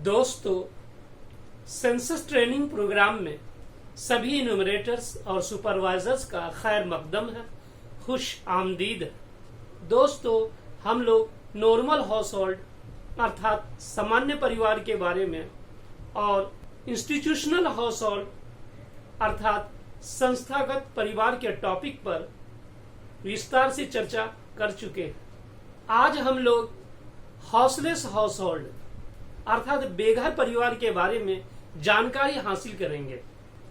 दोस्तों, census training programme में सभी इन्यूमरेटर्स और सुपरवाइजर्स का खैर मकदम है, खुश आमदीद है। दोस्तों, हम लोग नॉर्मल हाउस होल्ड अर्थात सामान्य परिवार के बारे में और इंस्टीट्यूशनल हाउस होल्ड अर्थात संस्थागत परिवार के टॉपिक पर विस्तार से चर्चा कर चुके हैं। आज हम लोग हाउसलेस हाउस होल्ड अर्थात बेघर परिवार के बारे में जानकारी हासिल करेंगे।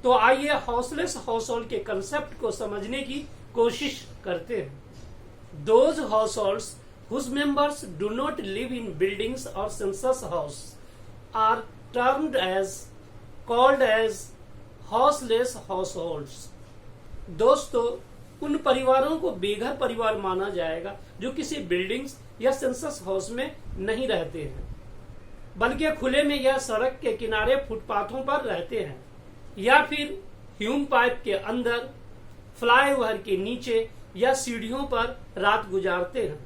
तो आइए हाउसलेस हाउस होल्ड के कंसेप्ट को समझने की कोशिश करते हैं। Those house holds whose members do not live in buildings or census house are termed as called as houseless households। दोस्तों, उन परिवारों को बेघर परिवार माना जाएगा जो किसी बिल्डिंग्स या सेंसस हाउस में नहीं रहते हैं, बल्कि खुले में या सड़क के किनारे फुटपाथों पर रहते हैं, या फिर ह्यूम पाइप के अंदर, फ्लाईओवर के नीचे या सीढ़ियों पर रात गुजारते हैं,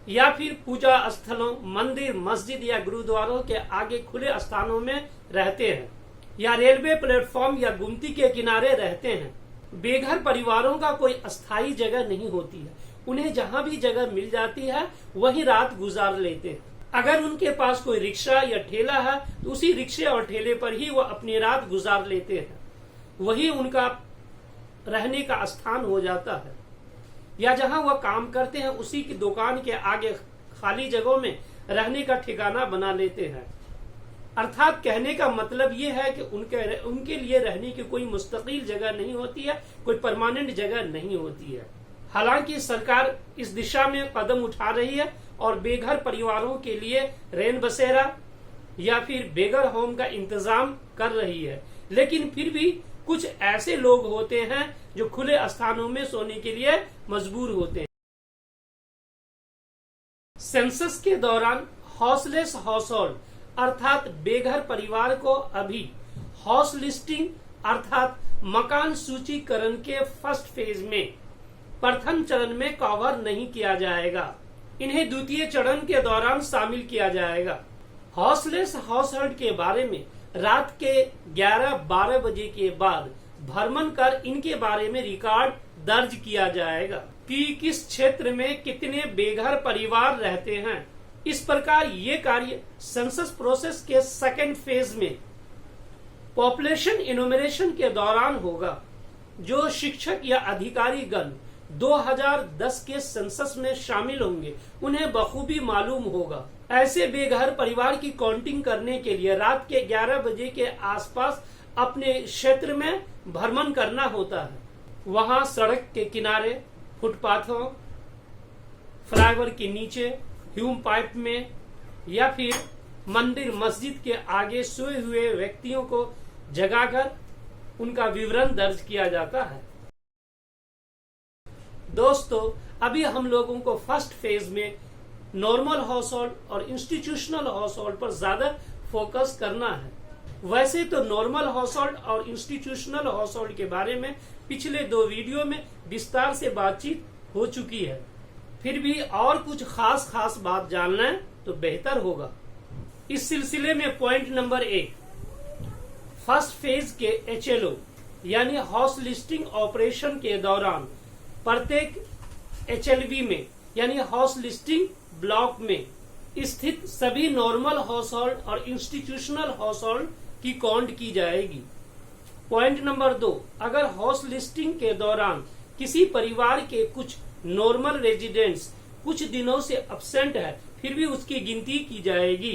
या फिर पूजा स्थलों, मंदिर, मस्जिद या गुरुद्वारों के आगे खुले स्थानों में रहते हैं, या रेलवे प्लेटफॉर्म या गुमती के किनारे रहते हैं। बेघर परिवारों का कोई अस्थायी जगह नहीं होती है, उन्हें जहां भी जगह मिल जाती है वहीं रात गुजार लेते हैं। अगर उनके पास कोई रिक्शा या ठेला है तो उसी रिक्शे और ठेले पर ही वह अपनी रात गुजार लेते हैं, वही उनका रहने का स्थान हो जाता है। या जहां वह काम करते हैं उसी की दुकान के आगे खाली जगहों में रहने का ठिकाना बना लेते हैं। अर्थात कहने का मतलब ये है कि उनके लिए रहने की कोई मुस्तकिल जगह नहीं होती है, कोई परमानेंट जगह नहीं होती है। हालांकि सरकार इस दिशा में कदम उठा रही है और बेघर परिवारों के लिए रेन बसेरा या फिर बेघर होम का इंतजाम कर रही है, लेकिन फिर भी कुछ ऐसे लोग होते हैं जो खुले स्थानों में सोने के लिए मजबूर होते हैं। सेंसस के दौरान हाउसलेस हाउस होल्ड अर्थात बेघर परिवार को अभी हाउस लिस्टिंग अर्थात मकान सूचीकरण के फर्स्ट फेज में प्रथम चरण में कवर नहीं किया जाएगा, इन्हें द्वितीय चरण के दौरान शामिल किया जाएगा। हाउसलेस हाउस होल्ड के बारे में रात के 11-12 बजे के बाद भ्रमण कर इनके बारे में रिकॉर्ड दर्ज किया जाएगा कि किस क्षेत्र में कितने बेघर परिवार रहते हैं। इस प्रकार ये कार्य सेंसस प्रोसेस के सेकेंड फेज में पॉपुलेशन इन्यूमरेशन के दौरान होगा, जो शिक्षक या अधिकारी गण 2010 के सेंसस में शामिल होंगे उन्हें बखूबी मालूम होगा। ऐसे बेघर परिवार की काउंटिंग करने के लिए रात के 11 बजे के आसपास अपने क्षेत्र में भ्रमण करना होता है। वहां सड़क के किनारे, फुटपाथों, फ्लाईओवर के नीचे, ह्यूम पाइप में या फिर मंदिर, मस्जिद के आगे सोए हुए व्यक्तियों को जगाकर उनका विवरण दर्ज किया जाता है। दोस्तों, अभी हम लोगों को फर्स्ट फेज में नॉर्मल हाउस होल्ड और इंस्टीट्यूशनल हाउस होल्ड पर ज्यादा फोकस करना है। वैसे तो नॉर्मल हाउस होल्ड और इंस्टीट्यूशनल हाउस होल्ड के बारे में पिछले 2 वीडियो में विस्तार से बातचीत हो चुकी है, फिर भी और कुछ खास बात जानना है तो बेहतर होगा। इस सिलसिले में पॉइंट नंबर 1, फर्स्ट फेज के HLO यानी हाउस लिस्टिंग ऑपरेशन के दौरान प्रत्येक HLB में यानी हाउस लिस्टिंग ब्लॉक में स्थित सभी नॉर्मल हाउस होल्ड और इंस्टीट्यूशनल हाउस होल्ड की काउंट की जाएगी। पॉइंट नंबर 2, अगर हाउस लिस्टिंग के दौरान किसी परिवार के कुछ नॉर्मल रेजिडेंट्स कुछ दिनों से अब्सेंट है फिर भी उसकी गिनती की जाएगी।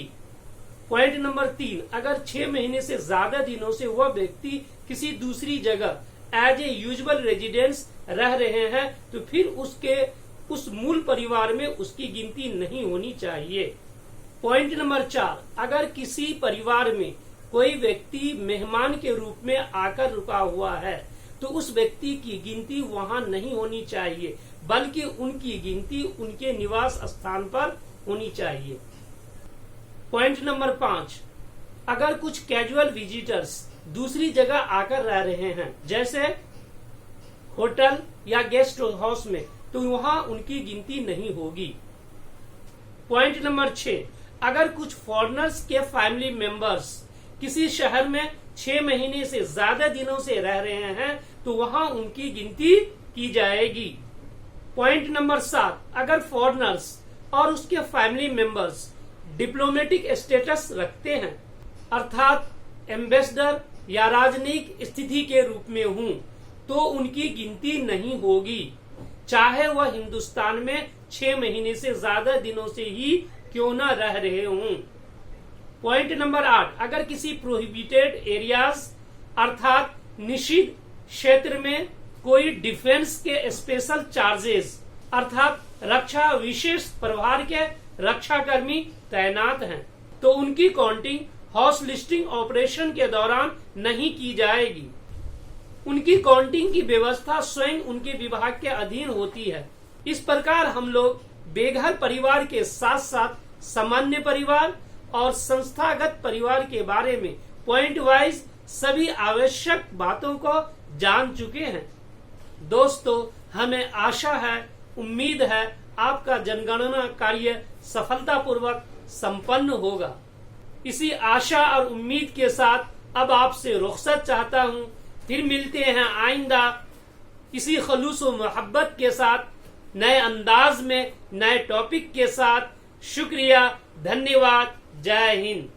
पॉइंट नंबर 3, अगर 6 महीने से ज्यादा दिनों से वह व्यक्ति किसी दूसरी जगह एज ए यूजुअल रेजिडेंस रह रहे हैं तो फिर उस मूल परिवार में उसकी गिनती नहीं होनी चाहिए। पॉइंट नंबर 4, अगर किसी परिवार में कोई व्यक्ति मेहमान के रूप में आकर रुका हुआ है तो उस व्यक्ति की गिनती वहां नहीं होनी चाहिए, बल्कि उनकी गिनती उनके निवास स्थान पर होनी चाहिए। पॉइंट नंबर 5, अगर कुछ कैजुअल विजिटर्स दूसरी जगह आकर रह रहे हैं जैसे होटल या गेस्ट हाउस में, तो वहां उनकी गिनती नहीं होगी। पॉइंट नंबर 6, अगर कुछ फॉरेनर्स के फैमिली मेंबर्स किसी शहर में 6 महीने से ज्यादा दिनों से रह रहे हैं तो वहां उनकी गिनती की जाएगी। पॉइंट नंबर 7, अगर फॉरेनर्स और उसके फैमिली मेंबर्स डिप्लोमेटिक स्टेटस रखते हैं, अर्थात एम्बेसडर या राजनयिक स्थिति के रूप में हूं, तो उनकी गिनती नहीं होगी, चाहे वह हिंदुस्तान में 6 महीने से ज्यादा दिनों से ही क्यों न रह रहे हों। पॉइंट नंबर 8, अगर किसी प्रोहिबिटेड एरियाज अर्थात निषिद्ध क्षेत्र में कोई डिफेंस के स्पेशल चार्जेस अर्थात रक्षा विशेष प्रभार के रक्षाकर्मी तैनात हैं, तो उनकी काउंटिंग हाउस लिस्टिंग ऑपरेशन के दौरान नहीं की जाएगी। उनकी काउंटिंग की व्यवस्था स्वयं उनके विभाग के अधीन होती है। इस प्रकार हम लोग बेघर परिवार के साथ साथ सामान्य परिवार और संस्थागत परिवार के बारे में पॉइंट वाइज सभी आवश्यक बातों को जान चुके हैं। दोस्तों, हमें आशा है, उम्मीद है आपका जनगणना कार्य सफलतापूर्वक संपन्न होगा। इसी आशा और उम्मीद के साथ अब आपसे रुखसत चाहता हूँ। फिर मिलते हैं आइंदा इसी खलूस व मोहब्बत के साथ, नए अंदाज में, नए टॉपिक के साथ। शुक्रिया, धन्यवाद, जय हिंद।